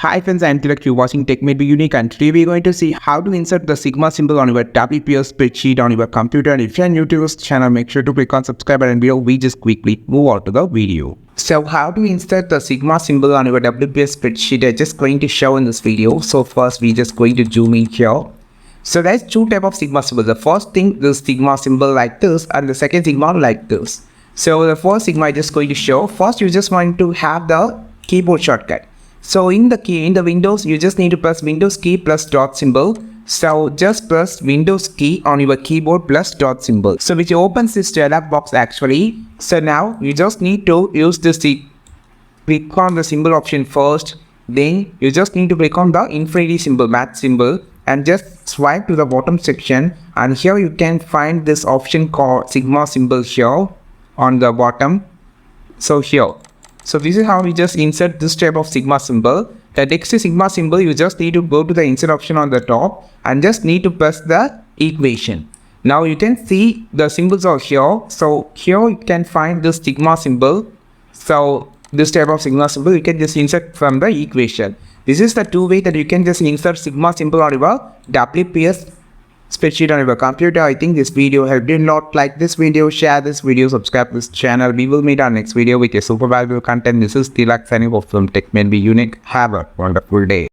Hi friends, I'm Tilak, you're watching Tech May Be Unique, and today we're going to see how to insert the Sigma symbol on your WPS spreadsheet on your computer. And if you're new to this channel, make sure to click on subscribe and below we just quickly move on to the video. So how to insert the Sigma symbol on your WPS spreadsheet, I'm just going to show in this video. So first we're just going to zoom in here. So there's two types of Sigma symbols. The first thing is Sigma symbol like this, and the second Sigma like this. So the first Sigma I'm just going to show. First you just want to have the keyboard shortcut. So in the Windows, you just need to press Windows key plus dot symbol. So just press Windows key on your keyboard plus dot symbol. So which opens this dialog box actually. So now you just need to use this click on the symbol option first. Then you just need to click on the infinity symbol, math symbol, and just swipe to the bottom section. And here you can find this option called Sigma symbol here on the bottom. So here. So this is how we just insert this type of Sigma symbol. The next Sigma symbol, you just need to go to the insert option on the top and just need to press the equation. Now you can see the symbols are here. So here you can find this Sigma symbol. So this type of Sigma symbol you can just insert from the equation. This is the two way that you can just insert Sigma symbol on your WPS spreadsheet on your computer. I think this video helped you a lot. Like this video, share this video, subscribe to this channel. We will meet our next video with a super valuable content. This is Tilak signing off from Tech May Be Unique. Have a wonderful day.